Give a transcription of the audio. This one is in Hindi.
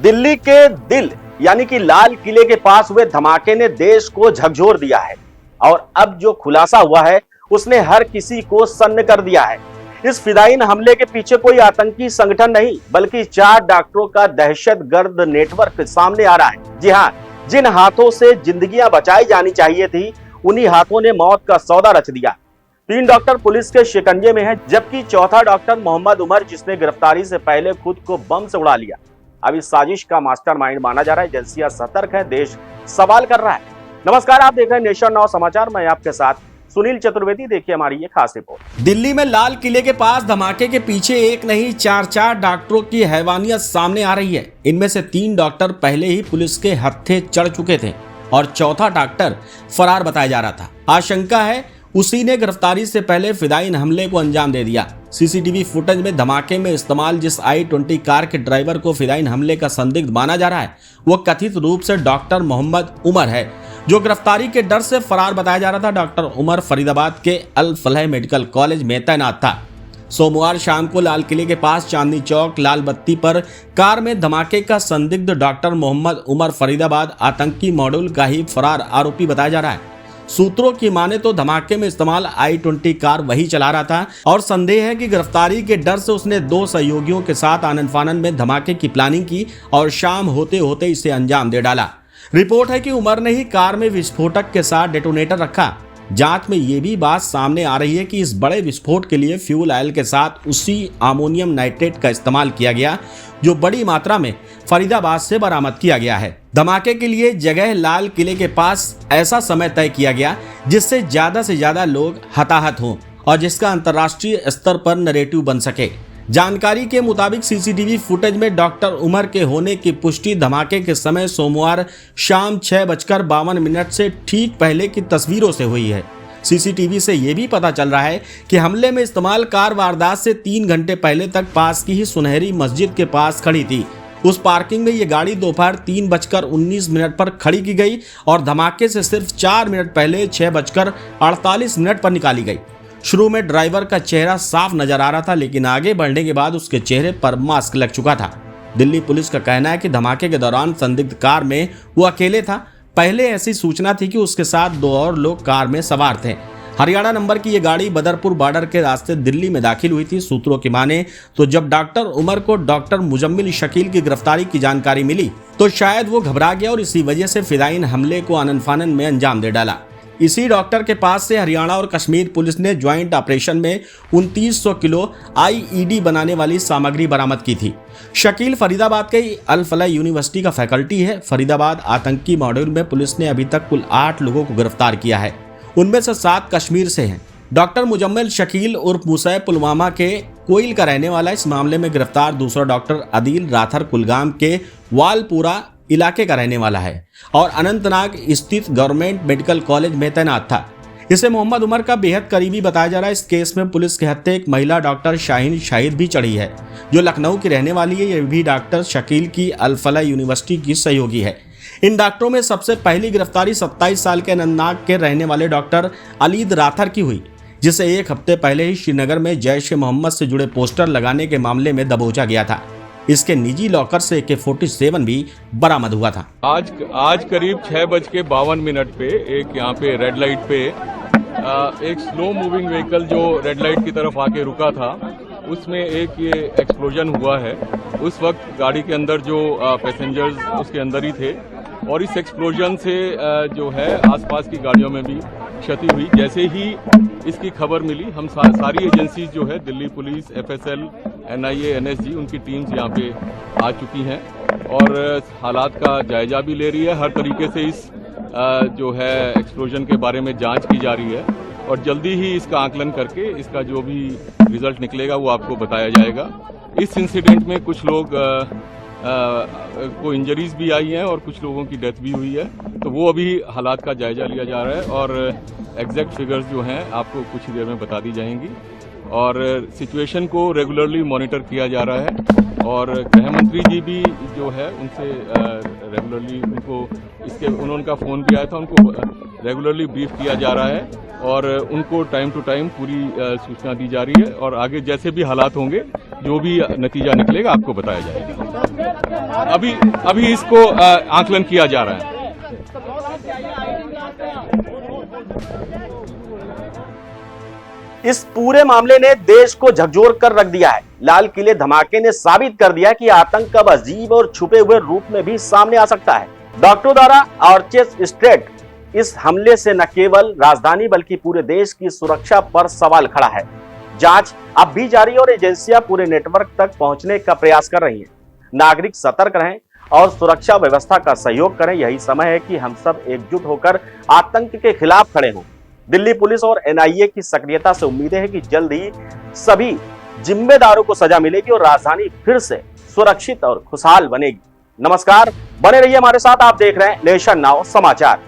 दिल्ली के दिल यानी कि लाल किले के पास हुए धमाके ने देश को झकझोर दिया है और अब जो खुलासा हुआ है उसने हर किसी को सन्न कर दिया है। इस फिदायीन हमले के पीछे कोई आतंकी संगठन नहीं बल्कि 4 डॉक्टरों का दहशतगर्द नेटवर्क सामने आ रहा है। जी हां, जिन हाथों से जिंदगियां बचाई जानी चाहिए थी उन्हीं हाथों ने मौत का सौदा रच दिया। 3 डॉक्टर पुलिस के शिकंजे में हैं, जबकि चौथा डॉक्टर मोहम्मद उमर, जिसने गिरफ्तारी से पहले खुद को बम से उड़ा लिया, अब इस साजिश का मास्टरमाइंड माना जा रहा है। एजेंसियां सतर्क है, देश सवाल कर रहा है। नमस्कार, आप देख रहे हैं नेशन नाउ समाचार। मैं आपके साथ सुनील चतुर्वेदी। देखिए हमारी ये खास रिपोर्ट। दिल्ली में लाल किले के पास धमाके के पीछे एक नहीं 4 डॉक्टरों की हैवानियत सामने आ रही है। इनमें से 3 डॉक्टर पहले ही पुलिस के हत्थे चढ़ चुके थे और चौथा डॉक्टर फरार बताया जा रहा था। आशंका है उसी ने गिरफ्तारी से पहले फिदायीन हमले को अंजाम दे दिया। सीसीटीवी फुटेज में धमाके में इस्तेमाल जिस i20 कार के ड्राइवर को फिदायीन हमले का संदिग्ध माना जा रहा है वो कथित रूप से डॉक्टर मोहम्मद उमर है, जो गिरफ्तारी के डर से फरार बताया जा रहा था। डॉक्टर उमर फरीदाबाद के अल फलाह मेडिकल कॉलेज में तैनात था। सोमवार शाम को लाल किले के पास चांदनी चौक लाल बत्ती पर कार में धमाके का संदिग्ध डॉक्टर मोहम्मद उमर फरीदाबाद आतंकी मॉड्यूल का ही फरार आरोपी बताया जा रहा है। सूत्रों की माने तो धमाके में इस्तेमाल i20 कार वही चला रहा था और संदेह है कि गिरफ्तारी के डर से उसने 2 सहयोगियों के साथ आनन फानन में धमाके की प्लानिंग की और शाम होते होते इसे अंजाम दे डाला। रिपोर्ट है कि उमर ने ही कार में विस्फोटक के साथ डेटोनेटर रखा। जांच में ये भी बात सामने आ रही है कि इस बड़े विस्फोट के लिए फ्यूल ऑयल के साथ उसी अमोनियम नाइट्रेट का इस्तेमाल किया गया जो बड़ी मात्रा में फरीदाबाद से बरामद किया गया है। धमाके के लिए जगह लाल किले के पास ऐसा समय तय किया गया जिससे ज्यादा से ज्यादा लोग हताहत हों और जिसका अंतर्राष्ट्रीय स्तर पर नैरेटिव बन सके। जानकारी के मुताबिक सीसीटीवी फुटेज में डॉक्टर उमर के होने की पुष्टि धमाके के समय सोमवार शाम 6:52 से ठीक पहले की तस्वीरों से हुई है। सीसीटीवी से यह भी पता चल रहा है कि हमले में इस्तेमाल कार वारदात से 3 घंटे पहले तक पास की ही सुनहरी मस्जिद के पास खड़ी थी। उस पार्किंग में ये गाड़ी दोपहर 3:19 पर खड़ी की गई और धमाके से सिर्फ 4 मिनट पहले 6:48 पर निकाली गई। शुरू में ड्राइवर का चेहरा साफ नजर आ रहा था, लेकिन आगे बढ़ने के बाद उसके चेहरे पर मास्क लग चुका था। दिल्ली पुलिस का कहना है कि धमाके के दौरान संदिग्ध कार में वो अकेले था। पहले ऐसी सूचना थी कि उसके साथ 2 और लोग कार में सवार थे। हरियाणा नंबर की ये गाड़ी बदरपुर बॉर्डर के रास्ते दिल्ली में दाखिल हुई थी। सूत्रों की माने तो जब डॉक्टर उमर को डॉक्टर मुजम्मिल शकील की गिरफ्तारी की जानकारी मिली तो शायद वो घबरा गया और इसी वजह से फिदायीन हमले को आनन फानन में अंजाम दे डाला। इसी डॉक्टर के पास से हरियाणा और कश्मीर पुलिस ने ज्वाइंट ऑपरेशन में 2900 किलो IED बनाने वाली सामग्री बरामद की थी। शकील फरीदाबाद के अल फलाह यूनिवर्सिटी का फैकल्टी है। फरीदाबाद आतंकी मॉड्यूल में पुलिस ने अभी तक कुल 8 लोगों को गिरफ्तार किया है, उनमें से 7 कश्मीर से हैं। डॉक्टर मुजम्मिल शकील उर्फ मुसैब पुलवामा के कोइल का रहने वाला इस मामले में गिरफ्तार दूसरा डॉक्टर अदील राथर कुलगाम के वालपुरा इलाके का रहने वाला है और अनंतनाग स्थित गवर्नमेंट मेडिकल कॉलेज में तैनात था। इसे मोहम्मद उमर का बेहद करीबी बताया जा रहा है। इस केस में पुलिस के हत्थे एक महिला डॉक्टर शाहीन शाहिद भी चढ़ी है जो लखनऊ की रहने वाली है। यह भी डॉक्टर शकील की अल फलाह यूनिवर्सिटी की सहयोगी है। इन डॉक्टरों में सबसे पहली गिरफ्तारी 27 साल के अनंतनाग के रहने वाले डॉक्टर अलीद राथर की हुई, जिसे 1 हफ्ते पहले ही श्रीनगर में जैश ए मोहम्मद से जुड़े पोस्टर लगाने के मामले में दबोचा गया था। इसके निजी लॉकर से AK-47 भी बरामद हुआ था। आज करीब 6:52 पे एक यहाँ पे रेड लाइट पे एक स्लो मूविंग व्हीकल जो रेड लाइट की तरफ आके रुका था उसमें एक ये एक्सप्लोजन हुआ है। उस वक्त गाड़ी के अंदर जो पैसेंजर्स उसके अंदर ही थे और इस एक्सप्लोजन से जो है आसपास की गाड़ियों में भी क्षति हुई। जैसे ही इसकी खबर मिली हम सारी एजेंसीज जो है Delhi police, FSL, NIA, NSG उनकी टीम्स यहाँ पे आ चुकी हैं और हालात का जायजा भी ले रही है। हर तरीके से इस जो है एक्सप्लोजन के बारे में जांच की जा रही है और जल्दी ही इसका आकलन करके इसका जो भी रिजल्ट निकलेगा वो आपको बताया जाएगा। इस इंसिडेंट में कुछ लोग को इंजरीज भी आई हैं और कुछ लोगों की डेथ भी हुई है, तो वो अभी हालात का जायजा लिया जा रहा है और एग्जैक्ट फिगर्स जो हैं आपको कुछ ही देर में बता दी जाएंगी और सिचुएशन को रेगुलरली मॉनिटर किया जा रहा है और गृह मंत्री जी भी जो है उनसे रेगुलरली उनका फ़ोन भी आया था, उनको रेगुलरली ब्रीफ किया जा रहा है और उनको टाइम टू टाइम पूरी सूचना दी जा रही है और आगे जैसे भी हालात होंगे जो भी नतीजा निकलेगा आपको बताया जाएगा। अभी इसको आकलन किया जा रहा है। इस पूरे मामले ने देश को झकझोर कर रख दिया है। लाल किले धमाके ने साबित कर दिया कि आतंक अब अजीब और छुपे हुए रूप में भी सामने आ सकता है। डॉक्टरों द्वारा ऑर्केस्ट्रेटेड इस हमले से न केवल राजधानी बल्कि पूरे देश की सुरक्षा पर सवाल खड़ा है। जांच अब भी जारी और एजेंसियां पूरे नेटवर्क तक पहुंचने का प्रयास कर रही हैं। नागरिक सतर्क रहें और सुरक्षा व्यवस्था का सहयोग करें। यही समय है कि हम सब एकजुट होकर आतंक के खिलाफ खड़े हों। दिल्ली पुलिस और एनआईए की सक्रियता से उम्मीदें हैं कि जल्द ही सभी जिम्मेदारों को सजा मिलेगी और राजधानी फिर से सुरक्षित और खुशहाल बनेगी। नमस्कार, बने रहिए हमारे साथ। आप देख रहे हैं नेशन नाउ समाचार।